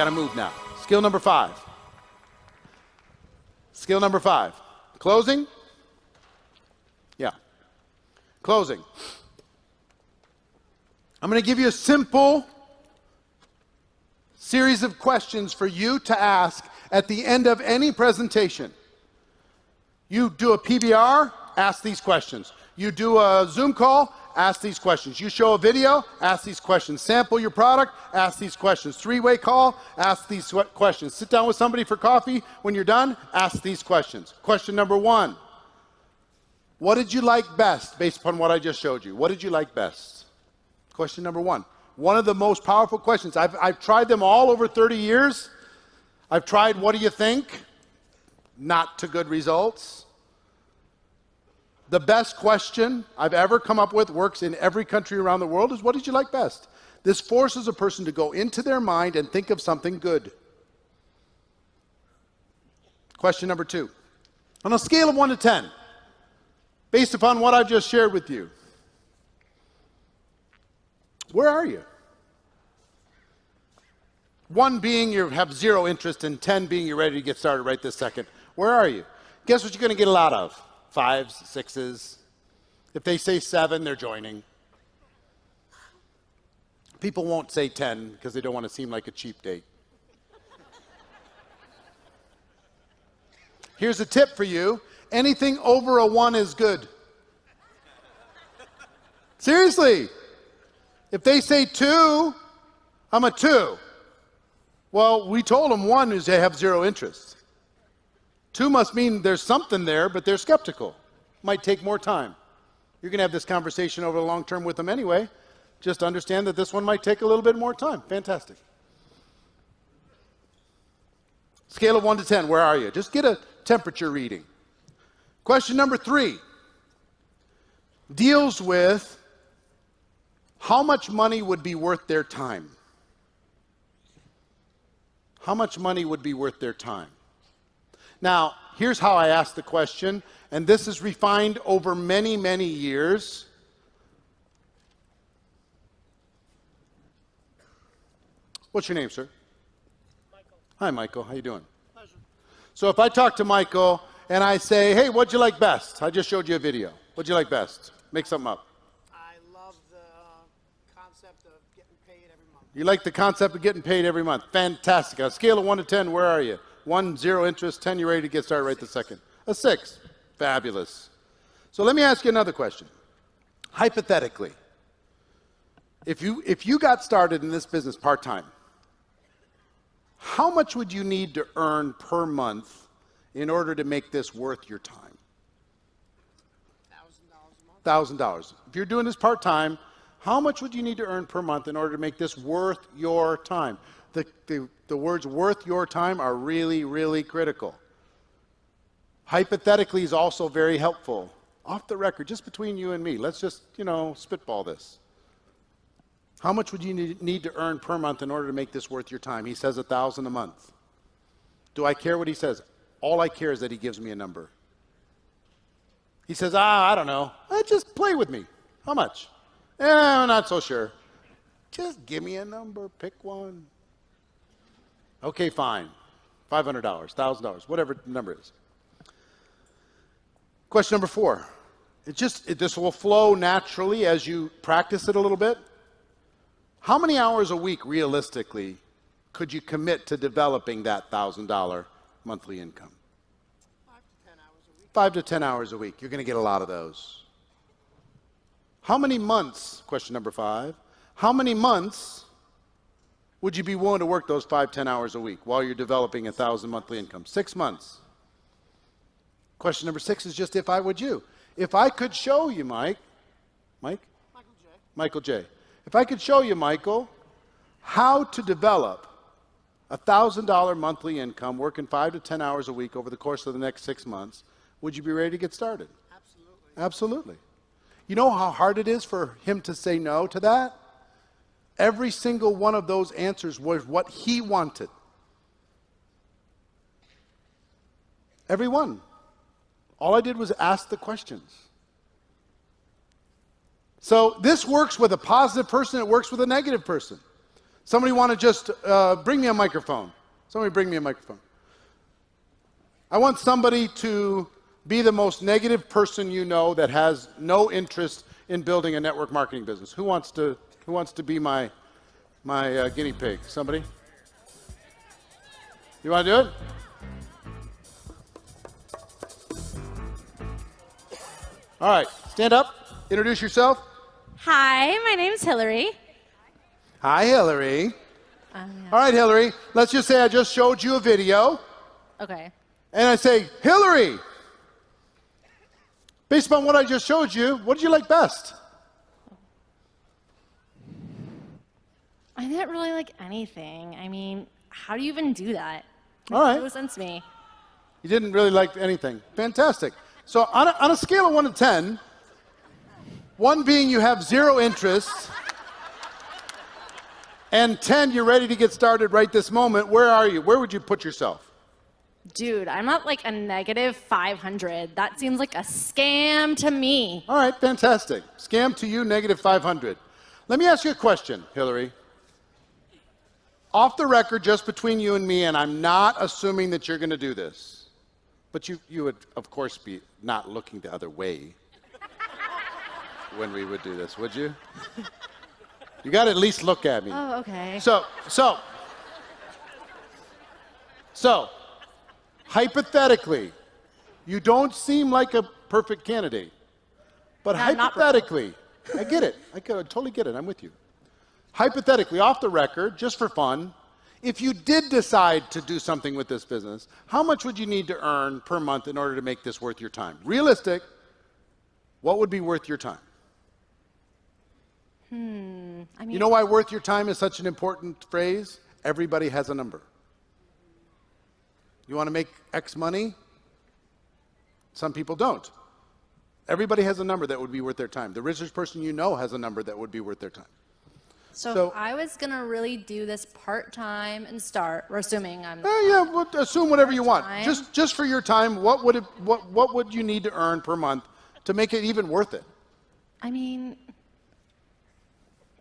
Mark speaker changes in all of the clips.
Speaker 1: got to move now. Skill number 5. Skill number 5. Closing? Yeah. Closing. I'm going to give you a simple series of questions for you to ask at the end of any presentation. You do a PBR, ask these questions. You do a Zoom call, ask these questions. You show a video, ask these questions. Sample your product, ask these questions. Three-way call, ask these questions. Sit down with somebody for coffee. When you're done, ask these questions. Question number 1. What did you like best based upon what I just showed you? What did you like best? Question number 1. One of the most powerful questions. I've tried them all over 30 years. I've tried what do you think? Not to good results. The best question I've ever come up with, works in every country around the world, is what did you like best? This forces a person to go into their mind and think of something good. Question number 2. On a scale of 1 to 10, based upon what I've just shared with you, where are you? 1 being you have 0 interest, and 10 being you're ready to get started right this second. Where are you? Guess what you're going to get a lot of? 5s, 6s. If they say 7, they're joining. People won't say 10 because they don't want to seem like a cheap date. Here's a tip for you. Anything over a 1 is good. Seriously. If they say 2, I'm a 2. Well, we told them 1 is they have 0 interest. 2 must mean there's something there, but they're skeptical. Might take more time. You're going to have this conversation over the long term with them anyway. Just understand that this one might take a little bit more time. Fantastic. Scale of 1 to 10, where are you? Just get a temperature reading. Question number 3 deals with how much money would be worth their time. How much money would be worth their time? Now, here's how I ask the question, and this is refined over many, many years. What's your name, sir?
Speaker 2: Michael.
Speaker 1: Hi, Michael. How you doing?
Speaker 2: Pleasure.
Speaker 1: So if I talk to Michael and I say, hey, what'd you like best? I just showed you a video. What'd you like best? Make something up.
Speaker 2: I love the concept of getting paid every month.
Speaker 1: You like the concept of getting paid every month. Fantastic. On a scale of 1 to 10, where are you? 1, 0 interest, 10, you're ready to get started right this second. A 6. Fabulous. So let me ask you another question. Hypothetically, if you got started in this business part-time, how much would you need to earn per month in order to make this worth your time?
Speaker 2: $1,000 a month.
Speaker 1: $1,000. If you're doing this part-time, how much would you need to earn per month in order to make this worth your time? The words worth your time are really, really critical. Hypothetically is also very helpful. Off the record, just between you and me, let's just, spitball this. How much would you need to earn per month in order to make this worth your time? He says $1,000 a month. Do I care what he says? All I care is that he gives me a number. He says, I don't know. Just play with me. How much? I'm not so sure. Just give me a number. Pick one. Okay, fine. $500, $1,000, whatever the number is. Question number 4. This will flow naturally as you practice it a little bit. How many hours a week, realistically, could you commit to developing that $1,000 monthly income?
Speaker 2: 5 to 10 hours a week.
Speaker 1: 5 to 10 hours a week. You're going to get a lot of those. How many months, question number 5, how many months would you be willing to work those 5, 10 hours a week while you're developing $1,000 monthly income? 6 months. Question number 6 is just if I would you. If I could show you, Michael J. If I could show you, Michael, how to develop $1,000 monthly income working 5 to 10 hours a week over the course of the next 6 months, would you be ready to get started?
Speaker 2: Absolutely.
Speaker 1: Absolutely. You know how hard it is for him to say no to that? Every single one of those answers was what he wanted. Every one. All I did was ask the questions. So this works with a positive person, it works with a negative person. Somebody want to just bring me a microphone? Somebody bring me a microphone. I want somebody to be the most negative person you know that has no interest in building a network marketing business. Who wants to be my guinea pig? Somebody? You want to do it? All right, stand up, introduce yourself.
Speaker 3: Hi, my name's Hillary.
Speaker 1: Hi, Hillary.
Speaker 3: Yeah.
Speaker 1: All right, Hillary, let's just say I just showed you a video,
Speaker 3: Okay.
Speaker 1: and I say, Hillary, based upon what I just showed you, what did you like best?
Speaker 3: I didn't really like anything. I mean, how do you even do that?
Speaker 1: All right.
Speaker 3: Makes no sense to me.
Speaker 1: You didn't really like anything. Fantastic. So on a scale of 1 to 10, 1 being you have 0 interest, and 10 you're ready to get started right this moment, where are you? Where would you put yourself?
Speaker 3: Dude, I'm not like a negative 500. That seems like a scam to me.
Speaker 1: All right, fantastic. Scam to you, negative 500. Let me ask you a question, Hillary. Off the record, just between you and me, and I'm not assuming that you're going to do this, but you would, of course, be not looking the other way when we would do this, would you? You got to at least look at me.
Speaker 3: Oh, okay.
Speaker 1: So, hypothetically, you don't seem like a perfect candidate, but
Speaker 3: No, I'm not
Speaker 1: hypothetically, I get it. I totally get it. I'm with you. Hypothetically, off the record, just for fun, if you did decide to do something with this business, how much would you need to earn per month in order to make this worth your time? Realistic, what would be worth your time?
Speaker 3: I mean,
Speaker 1: You know why worth your time is such an important phrase? Everybody has a number. You want to make X money? Some people don't. Everybody has a number that would be worth their time. The richest person you know has a number that would be worth their time.
Speaker 3: so if I was gonna really do this part-time and start, we're assuming I'm
Speaker 1: Yeah, well, assume whatever you want.
Speaker 3: Time.
Speaker 1: Just for your time, what would you need to earn per month to make it even worth it?
Speaker 3: I mean,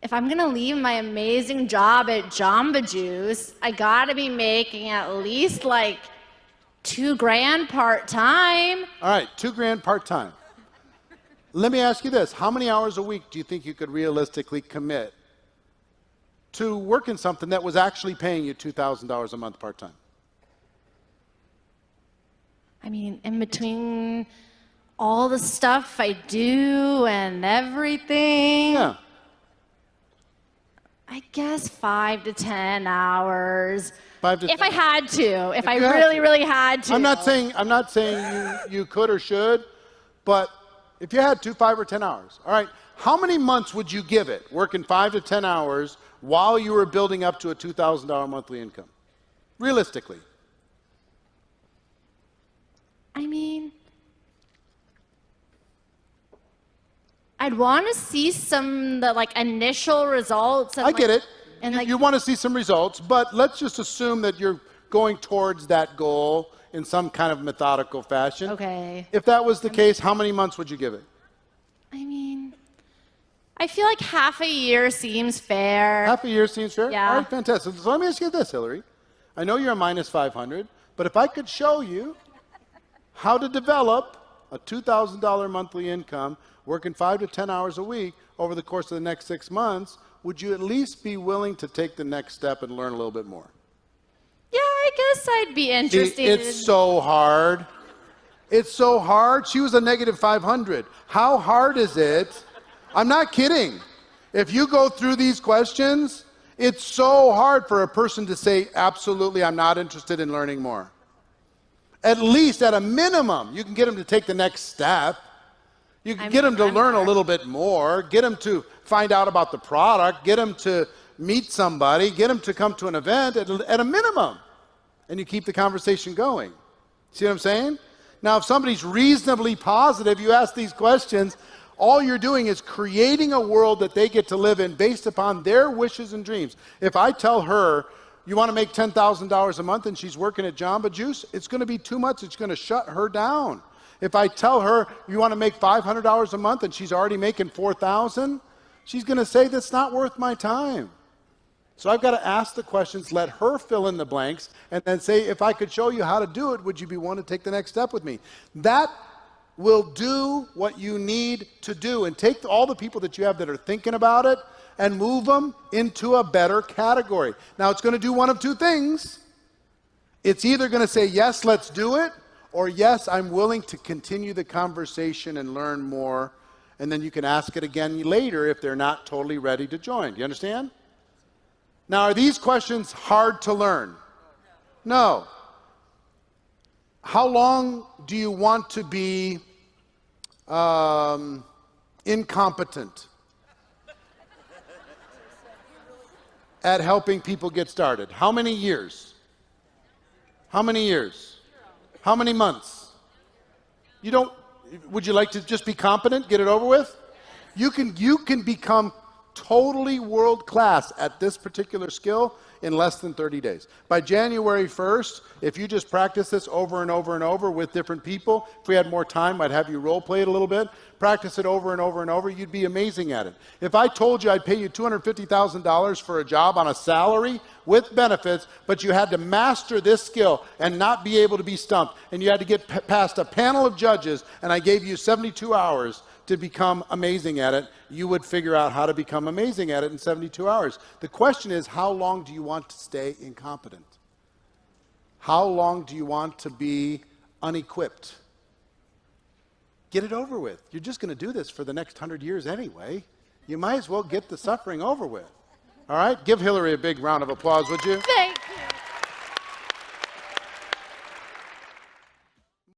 Speaker 3: if I'm gonna leave my amazing job at Jamba Juice, I gotta be making at least like $2,000 part-time.
Speaker 1: All right, $2,000 part-time. Let me ask you this. How many hours a week do you think you could realistically commit to working something that was actually paying you $2,000 a month part-time?
Speaker 3: I mean, in between all the stuff I do and everything,
Speaker 1: Yeah.
Speaker 3: I guess 5 to 10 hours.
Speaker 1: 5 to
Speaker 3: If I
Speaker 1: 10.
Speaker 3: had to, if I
Speaker 1: you had
Speaker 3: really,
Speaker 1: to.
Speaker 3: really had to.
Speaker 1: I'm not saying you could or should, but if you had 5 or 10 hours, all right, how many months would you give it working 5 to 10 hours while you were building up to a $2,000 monthly income? Realistically.
Speaker 3: I mean, I'd want to see some the like initial results. And,
Speaker 1: I get it.
Speaker 3: And
Speaker 1: You,
Speaker 3: like,
Speaker 1: you want to see some results, but let's just assume that you're going towards that goal in some kind of methodical fashion.
Speaker 3: okay.
Speaker 1: If that was the case, how many months would you give it?
Speaker 3: I mean, I feel like half a year seems fair.
Speaker 1: Half a year seems fair?
Speaker 3: Yeah.
Speaker 1: All right, fantastic. So let me ask you this, Hillary. I know you're a minus 500, but if I could show you how to develop a $2,000 monthly income working 5 to 10 hours a week over the course of the next 6 months, would you at least be willing to take the next step and learn a little bit more?
Speaker 3: Yeah, I guess I'd be interested.
Speaker 1: It's so hard. It's so hard. She was a negative 500. How hard is it? I'm not kidding. If you go through these questions, it's so hard for a person to say, absolutely, I'm not interested in learning more. At least, at a minimum, you can get them to take the next step. You can get them to learn a little bit more, get them to find out about the product, get them to meet somebody, get them to come to an event at a minimum. And you keep the conversation going. See what I'm saying? Now, if somebody's reasonably positive, you ask these questions, all you're doing is creating a world that they get to live in based upon their wishes and dreams. If I tell her, you want to make $10,000 a month and she's working at Jamba Juice, it's going to be too much. It's going to shut her down. If I tell her you want to make $500 a month and she's already making $4,000, she's going to say that's not worth my time. So I've got to ask the questions, let her fill in the blanks, and then say, if I could show you how to do it, would you be willing to take the next step with me? That will do what you need to do, and take all the people that you have that are thinking about it and move them into a better category. Now, it's going to do one of two things. It's either going to say, yes, let's do it, or yes, I'm willing to continue the conversation and learn more, and then you can ask it again later if they're not totally ready to join. Do you understand? Now, are these questions hard to learn? No. How long do you want to be incompetent at helping people get started? How many years? How many years? How many months? Would you like to just be competent, get it over with? You can become totally world class at this particular skill in less than 30 days. By January 1st, if you just practice this over and over and over with different people, if we had more time, I'd have you role play it a little bit, practice it over and over and over, you'd be amazing at it. If I told you I'd pay you $250,000 for a job on a salary with benefits, but you had to master this skill and not be able to be stumped, and you had to get past a panel of judges, and I gave you 72 hours to become amazing at it, you would figure out how to become amazing at it in 72 hours. The question is, how long do you want to stay incompetent? How long do you want to be unequipped? Get it over with. You're just going to do this for the next 100 years anyway. You might as well get the suffering over with. All right? Give Hillary a big round of applause, would you?